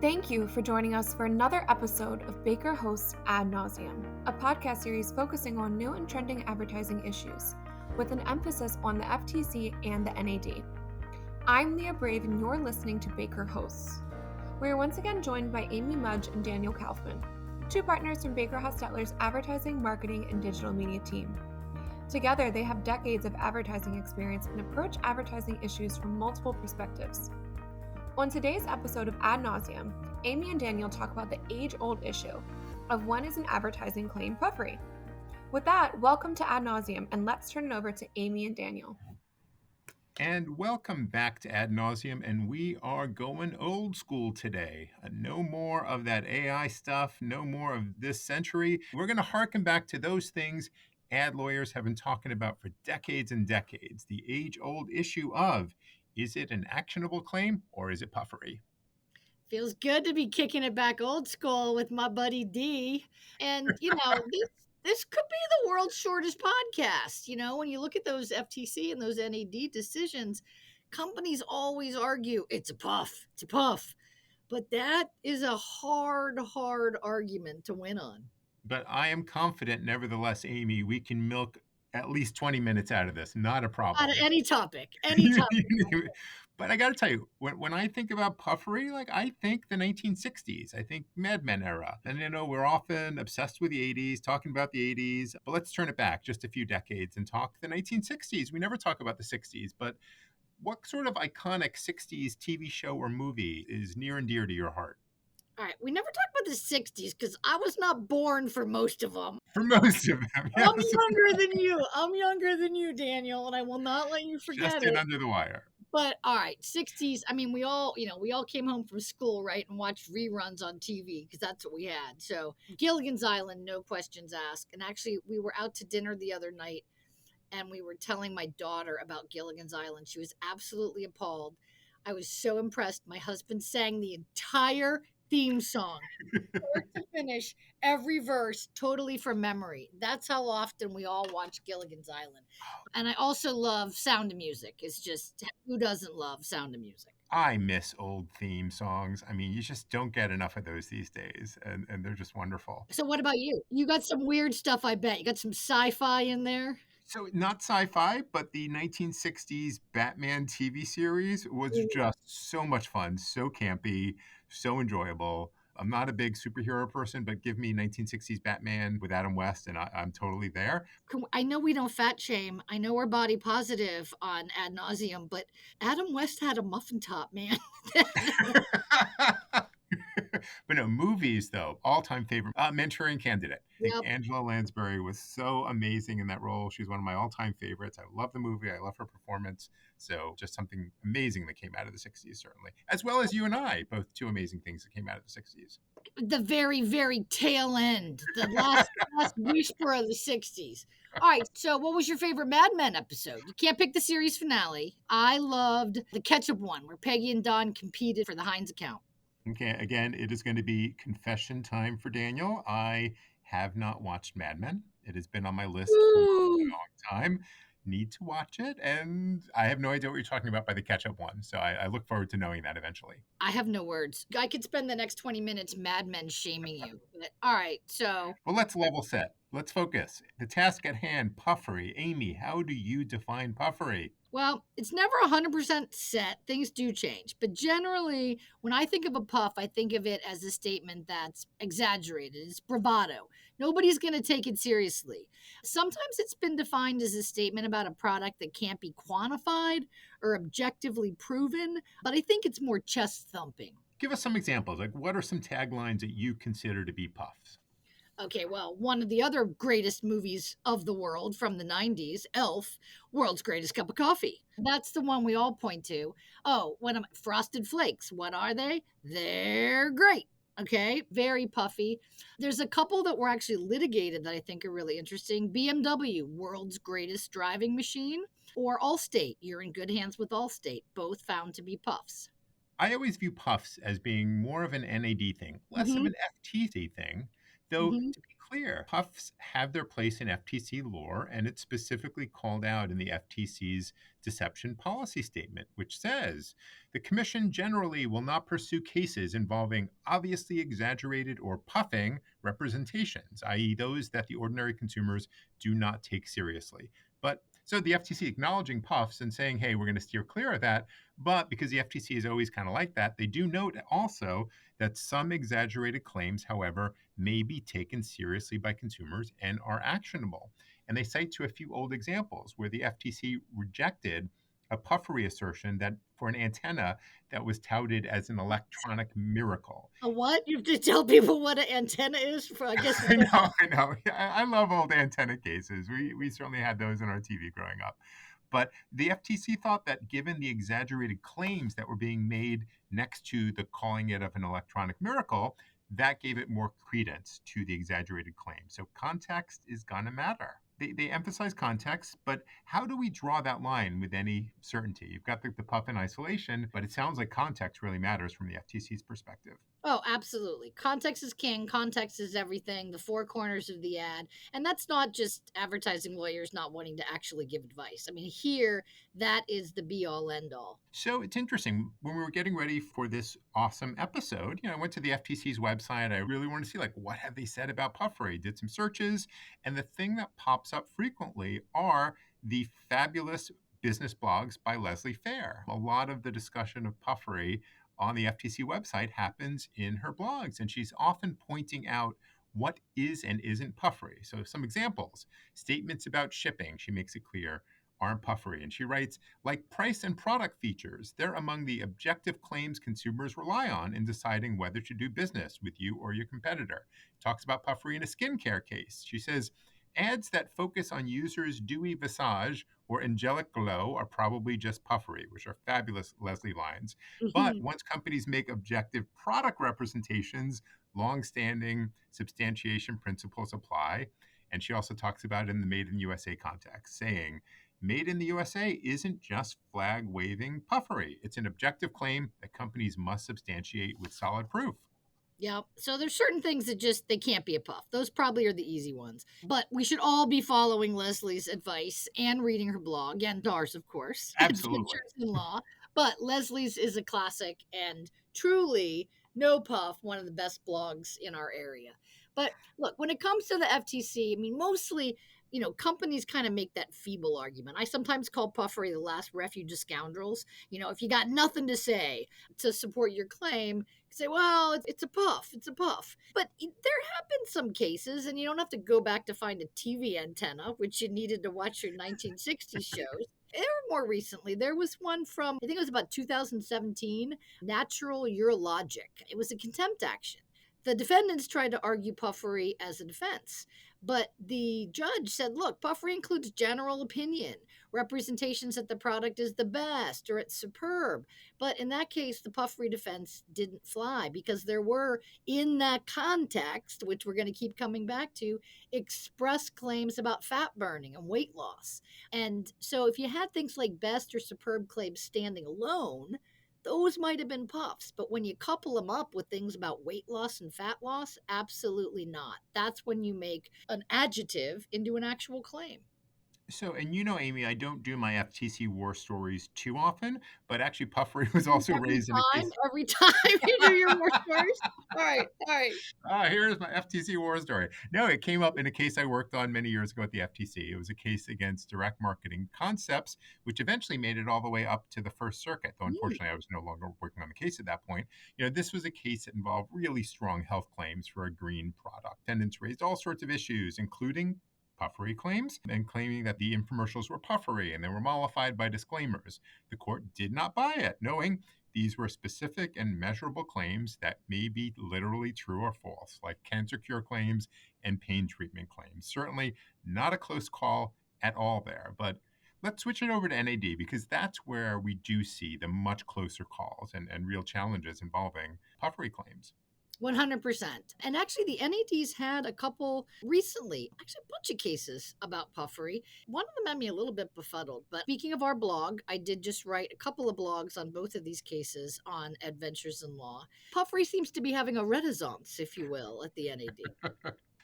Thank you for joining us for another episode of Baker Hosts AD Nauseam, a podcast series focusing on new and trending advertising issues, with an emphasis on the FTC and the NAD. I'm Leah Brave, and you're listening to Baker Hosts. We are once again joined by Amy Mudge and Daniel Kaufman, two partners from Baker Hostetler's advertising, marketing, and digital media team. Together, they have decades of advertising experience and approach advertising issues from multiple perspectives. On today's episode of Ad Nauseam, Amy and Daniel talk about the age-old issue of when is an advertising claim puffery. With that, welcome to Ad Nauseam, and let's turn it over to Amy and Daniel. And welcome back to Ad Nauseam, and we are going old school today. No more of that AI stuff, no more of this century. We're going to harken back to those things ad lawyers have been talking about for decades and decades. The age-old issue of, is it an actionable claim or is it puffery? Feels good to be kicking it back old school with my buddy D. And, this could be the world's shortest podcast. When you look at those FTC and those NAD decisions, companies always argue it's a puff. But that is a hard argument to win on. But I am confident, nevertheless, Amy, we can milk at least 20 minutes out of this. Not a problem. Out of any topic. But I got to tell you, when I think about puffery, I think the 1960s. I think Mad Men era. And, we're often obsessed with the 80s, talking about the 80s. But let's turn it back just a few decades and talk the 1960s. We never talk about the 60s. But what sort of iconic 60s TV show or movie is near and dear to your heart? All right, we never talked about the 60s because I was not born for most of them. For most of them, yes. I'm younger than you. I'm younger than you, Daniel, and I will not let you forget Just it. under the wire. But all right, 60s. I mean, we all came home from school, right, and watched reruns on TV because that's what we had. So Gilligan's Island, no questions asked. And actually, we were out to dinner the other night, and we were telling my daughter about Gilligan's Island. She was absolutely appalled. I was so impressed. My husband sang the entire theme song, start to finish, every verse, totally from memory. That's how often we all watch Gilligan's Island. And I also love Sound of Music. It's just, who doesn't love Sound of Music? I miss old theme songs. I mean, you just don't get enough of those these days, and they're just wonderful. So what about you? You got some weird stuff, I bet. You got some sci-fi in there? So not sci-fi, but the 1960s Batman TV series was just so much fun, so campy, so enjoyable. I'm not a big superhero person, but give me 1960s Batman with Adam West, and I'm totally there. I know we don't fat shame. I know we're body positive on Ad Nauseam, but Adam West had a muffin top, man. But no, movies, though, all-time favorite. Manchurian Candidate. I think Angela Lansbury was so amazing in that role. She's one of my all-time favorites. I love the movie. I love her performance. So just something amazing that came out of the 60s, certainly. As well as you and I, both two amazing things that came out of the 60s. The very, very tail end, the last whisper of the 60s. All right, so what was your favorite Mad Men episode? You can't pick the series finale. I loved the ketchup one where Peggy and Don competed for the Heinz account. Okay, again, it is going to be confession time for Daniel. I have not watched Mad Men. It has been on my list for a long time. Need to watch it, and I have no idea what you're talking about by the ketchup one. So I look forward to knowing that eventually. I have no words. I could spend the next 20 minutes Mad Men shaming you. But, all right, so. Well, let's level set. Let's focus. The task at hand, puffery. Amy, how do you define puffery? Well, it's never 100% set. Things do change. But generally, when I think of a puff, I think of it as a statement that's exaggerated. It's bravado. Nobody's going to take it seriously. Sometimes it's been defined as a statement about a product that can't be quantified or objectively proven. But I think it's more chest thumping. Give us some examples. What are some taglines that you consider to be puffs? Okay, well, one of the other greatest movies of the world from the 90s, Elf, World's Greatest Cup of Coffee. That's the one we all point to. Oh, Frosted Flakes, what are they? They're great. Okay, very puffy. There's a couple that were actually litigated that I think are really interesting. BMW, World's Greatest Driving Machine, or Allstate, you're in good hands with Allstate, both found to be puffs. I always view puffs as being more of an NAD thing, less of an FTC thing. Though, to be clear. Puffs have their place in FTC lore, and it's specifically called out in the FTC's deception policy statement, which says the Commission generally will not pursue cases involving obviously exaggerated or puffing representations, i.e., those that the ordinary consumers do not take seriously. But so the FTC acknowledging puffs and saying, hey, we're going to steer clear of that. But because the FTC is always kind of like that, they do note also that some exaggerated claims, however, may be taken seriously by consumers and are actionable. And they cite to a few old examples where the FTC rejected a puffery assertion that for an antenna that was touted as an electronic miracle. A what? You have to tell people what an antenna is? I guess. I know. I love old antenna cases. We certainly had those on our TV growing up. But the FTC thought that given the exaggerated claims that were being made next to the calling it of an electronic miracle, that gave it more credence to the exaggerated claim. So context is going to matter. They emphasize context, but how do we draw that line with any certainty? You've got the puff in isolation, but it sounds like context really matters from the FTC's perspective. Oh, absolutely. Context is king. Context is everything, the four corners of the ad. And that's not just advertising lawyers not wanting to actually give advice. I mean, here, that is the be all end all. So it's interesting. When we were getting ready for this awesome episode, I went to the FTC's website. I really wanted to see, what have they said about puffery? Did some searches. And the thing that pops up frequently are the fabulous business blogs by Leslie Fair. A lot of the discussion of puffery on the FTC website happens in her blogs, and she's often pointing out what is and isn't puffery. So some examples, statements about shipping, she makes it clear, aren't puffery. And she writes, like price and product features, they're among the objective claims consumers rely on in deciding whether to do business with you or your competitor. Talks about puffery in a skincare case. She says, ads that focus on users' dewy visage or angelic glow are probably just puffery, which are fabulous Leslie lines. But once companies make objective product representations, long-standing substantiation principles apply. And she also talks about it in the Made in the USA context, saying, Made in the USA isn't just flag-waving puffery. It's an objective claim that companies must substantiate with solid proof. Yeah. So there's certain things that they can't be a puff. Those probably are the easy ones. But we should all be following Leslie's advice and reading her blog, and ours, of course. Absolutely. In law. But Leslie's is a classic and truly no puff, one of the best blogs in our area. But look, when it comes to the FTC, I mean, mostly, companies kind of make that feeble argument. I sometimes call puffery the last refuge of scoundrels. If you got nothing to say to support your claim, say, well, it's a puff. It's a puff. But there have been some cases, and you don't have to go back to find a TV antenna, which you needed to watch your 1960s shows. More recently, there was one from, I think it was about 2017, Natural Urologic. It was a contempt action. The defendants tried to argue puffery as a defense, but the judge said, look, puffery includes general opinion, representations that the product is the best or it's superb. But in that case, the puffery defense didn't fly because there were, in that context, which we're going to keep coming back to, express claims about fat burning and weight loss. And so if you had things like best or superb claims standing alone, those might have been puffs, but when you couple them up with things about weight loss and fat loss, absolutely not. That's when you make an adjective into an actual claim. So, and Amy, I don't do my FTC war stories too often, but actually puffery was also raised in a case. Every time you do your war stories? All right. Here's my FTC war story. No, it came up in a case I worked on many years ago at the FTC. It was a case against Direct Marketing Concepts, which eventually made it all the way up to the First Circuit, though unfortunately I was no longer working on the case at that point. This was a case that involved really strong health claims for a green product. Defendants raised all sorts of issues, including puffery claims and claiming that the infomercials were puffery and they were mollified by disclaimers. The court did not buy it, knowing these were specific and measurable claims that may be literally true or false, like cancer cure claims and pain treatment claims. Certainly not a close call at all there, but let's switch it over to NAD because that's where we do see the much closer calls and real challenges involving puffery claims. 100%. And actually, the NADs had a couple recently, actually a bunch of cases about puffery. One of them had me a little bit befuddled. But speaking of our blog, I did just write a couple of blogs on both of these cases on Adventures in Law. Puffery seems to be having a renaissance, if you will, at the NAD.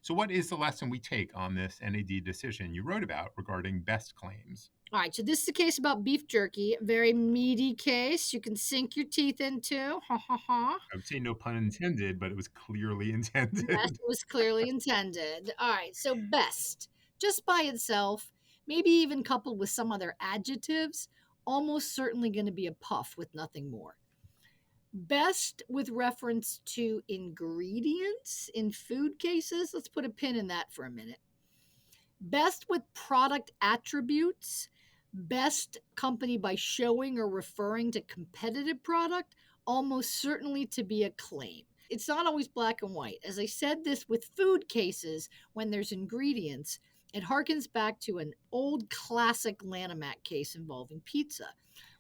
So what is the lesson we take on this NAD decision you wrote about regarding best claims? All right, so this is a case about beef jerky, a very meaty case you can sink your teeth into. Ha ha ha. I would say no pun intended, but it was clearly Yes, intended. it was clearly intended. All right, so best, just by itself, maybe even coupled with some other adjectives, almost certainly going to be a puff with nothing more. Best with reference to ingredients in food cases, let's put a pin in that for a minute. Best with product attributes, best company by showing or referring to competitive product, almost certainly to be a claim. It's not always black and white. As I said this with food cases, when there's ingredients, it harkens back to an old classic Lanhamac case involving pizza,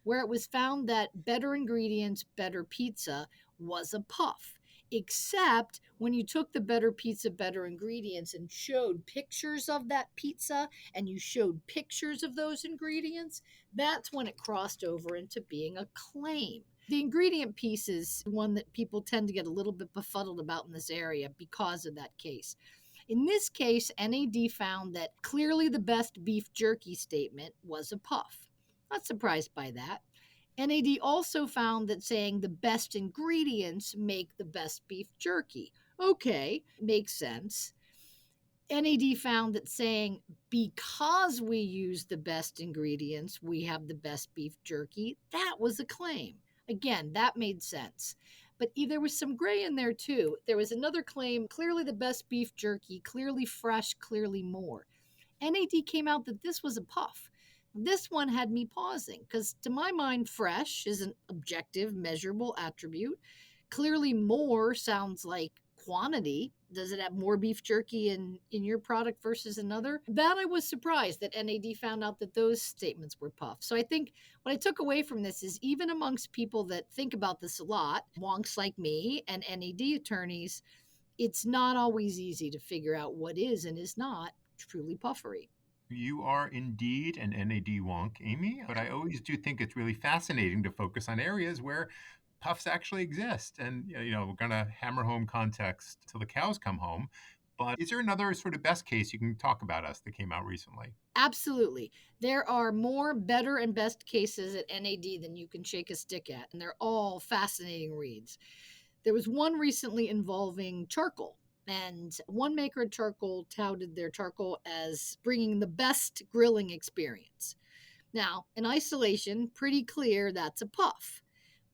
where it was found that better ingredients, better pizza was a puff. Except when you took the better pizza, better ingredients and showed pictures of that pizza and you showed pictures of those ingredients, that's when it crossed over into being a claim. The ingredient piece is one that people tend to get a little bit befuddled about in this area because of that case. In this case, NAD found that clearly the best beef jerky statement was a puff. Not surprised by that. NAD also found that saying the best ingredients make the best beef jerky. Okay, makes sense. NAD found that saying because we use the best ingredients, we have the best beef jerky, that was a claim. Again, that made sense. But there was some gray in there too. There was another claim, clearly the best beef jerky, clearly fresh, clearly more. NAD came out that this was a puff. This one had me pausing because, to my mind, fresh is an objective, measurable attribute. Clearly, more sounds like quantity. Does it have more beef jerky in your product versus another? That I was surprised that NAD found out that those statements were puffs. So I think what I took away from this is even amongst people that think about this a lot, wonks like me and NAD attorneys, it's not always easy to figure out what is and is not truly puffery. You are indeed an NAD wonk, Amy, but I always do think it's really fascinating to focus on areas where puffs actually exist. And, we're going to hammer home context till the cows come home. But is there another sort of best case you can talk about us that came out recently? Absolutely. There are more better and best cases at NAD than you can shake a stick at, and they're all fascinating reads. There was one recently involving charcoal, and one maker of charcoal touted their charcoal as bringing the best grilling experience. Now, in isolation, pretty clear that's a puff.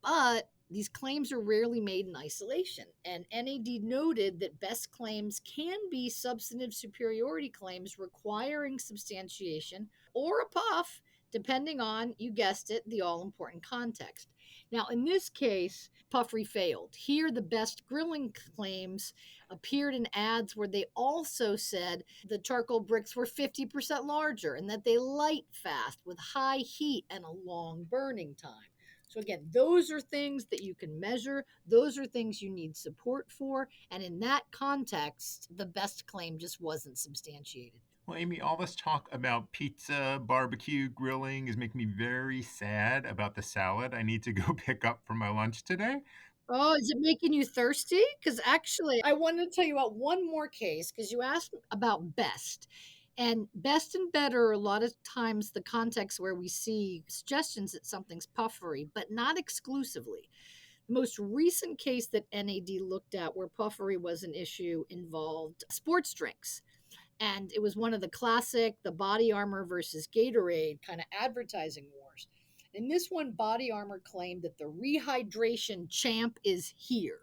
But these claims are rarely made in isolation, and NAD noted that best claims can be substantive superiority claims requiring substantiation or a puff, depending on, you guessed it, the all important context. Now, in this case, Puffery failed. Here, the best grilling claims appeared in ads where they also said the charcoal bricks were 50% larger and that they light fast with high heat and a long burning time. So again, those are things that you can measure. Those are things you need support for. And in that context, the best claim just wasn't substantiated. Well, Amy, all this talk about pizza, barbecue, grilling is making me very sad about the salad I need to go pick up for my lunch today. Oh, is it making you thirsty? Because actually, I wanted to tell you about one more case because you asked about best. And best and better are a lot of times the context where we see suggestions that something's puffery, but not exclusively. The most recent case that NAD looked at where puffery was an issue involved sports drinks. And it was one of the classic, the Body Armor versus Gatorade kind of advertising wars. In this one, Body Armor claimed that the rehydration champ is here.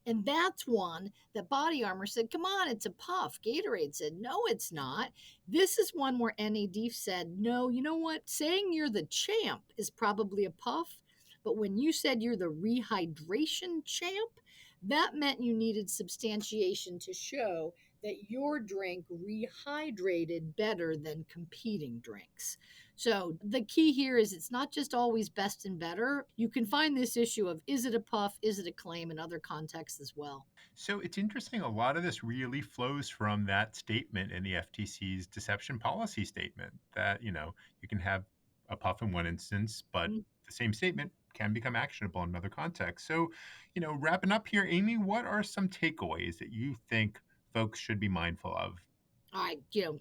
And that's one that Body Armor said, come on, it's a puff. Gatorade said, no, it's not. This is one where NAD said, no, you know what? Saying you're the champ is probably a puff. But when you said you're the rehydration champ, that meant you needed substantiation to show that your drink rehydrated better than competing drinks. So the key here is it's not just always best and better. You can find this issue of is it a puff, is it a claim in other contexts as well. So it's interesting. A lot of this really flows from that statement in the FTC's deception policy statement that, you can have a puff in one instance, but the same statement can become actionable in another context. So, wrapping up here, Amy, what are some takeaways that you think folks should be mindful of? Again,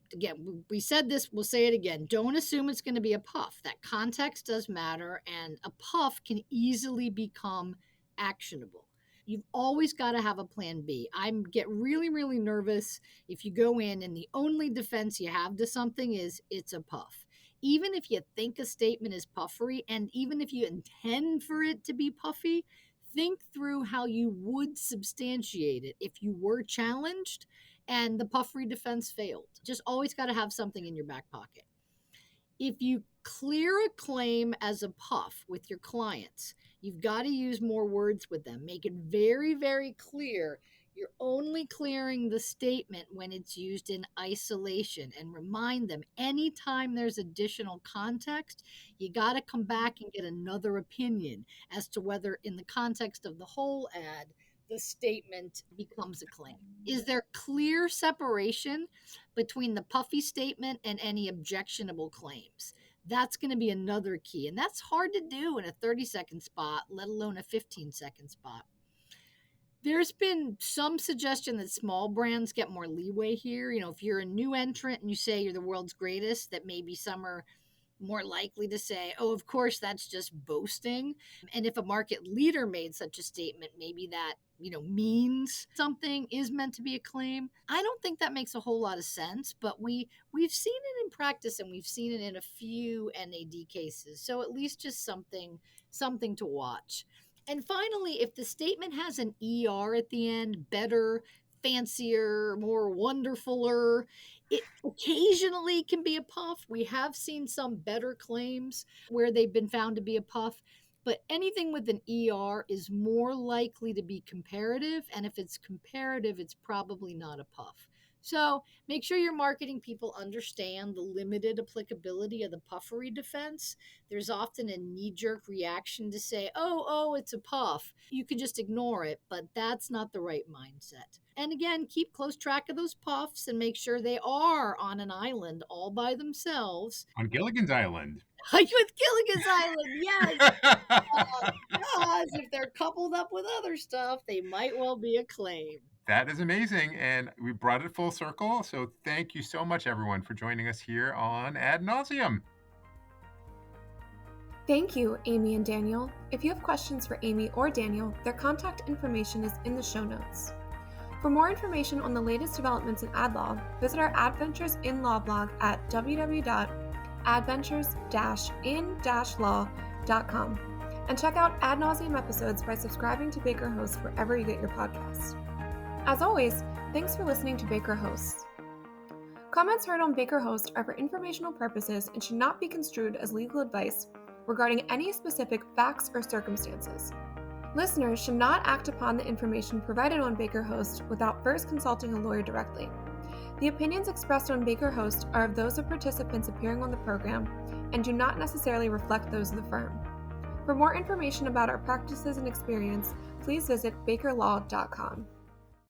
we said this, we'll say it again. Don't assume it's going to be a puff. That context does matter, and a puff can easily become actionable. You've always got to have a plan B. I get really, really nervous if you go in and the only defense you have to something is it's a puff. Even if you think a statement is puffery, and even if you intend for it to be puffy, think through how you would substantiate it if you were challenged and the puffery defense failed. Just always got to have something in your back pocket. If you clear a claim as a puff with your clients, you've got to use more words with them. Make it very, very clear you're only clearing the statement when it's used in isolation, and remind them anytime there's additional context, you got to come back and get another opinion as to whether in the context of the whole ad, the statement becomes a claim. Is there clear separation between the puffy statement and any objectionable claims? That's going to be another key. And that's hard to do in a 30-second spot, let alone a 15-second spot. There's been some suggestion that small brands get more leeway here. If you're a new entrant and you say you're the world's greatest, that maybe some are more likely to say, oh, of course, that's just boasting. And if a market leader made such a statement, maybe that, means something is meant to be a claim. I don't think that makes a whole lot of sense, but we've seen it in practice, and we've seen it in a few NAD cases. So at least just something to watch. And finally, if the statement has an ER at the end, better, fancier, more wonderfuler, it occasionally can be a puff. We have seen some better claims where they've been found to be a puff, but anything with an ER is more likely to be comparative. And if it's comparative, it's probably not a puff. So make sure your marketing people understand the limited applicability of the puffery defense. There's often a knee-jerk reaction to say, oh, it's a puff. You can just ignore it, but that's not the right mindset. And again, keep close track of those puffs and make sure they are on an island all by themselves. On Gilligan's Island. With Gilligan's Island, yes. Because if they're coupled up with other stuff, they might well be a claim. That is amazing, and we brought it full circle. So thank you so much, everyone, for joining us here on Ad Nauseam. Thank you, Amy and Daniel. If you have questions for Amy or Daniel, their contact information is in the show notes. For more information on the latest developments in ad law, visit our Adventures in Law blog at www.adventures-in-law.com and check out Ad Nauseam episodes by subscribing to Baker Hosts wherever you get your podcasts. As always, thanks for listening to Baker Hosts. Comments heard on Baker Host are for informational purposes and should not be construed as legal advice regarding any specific facts or circumstances. Listeners should not act upon the information provided on Baker Host without first consulting a lawyer directly. The opinions expressed on Baker Host are of those of participants appearing on the program and do not necessarily reflect those of the firm. For more information about our practices and experience, please visit bakerlaw.com.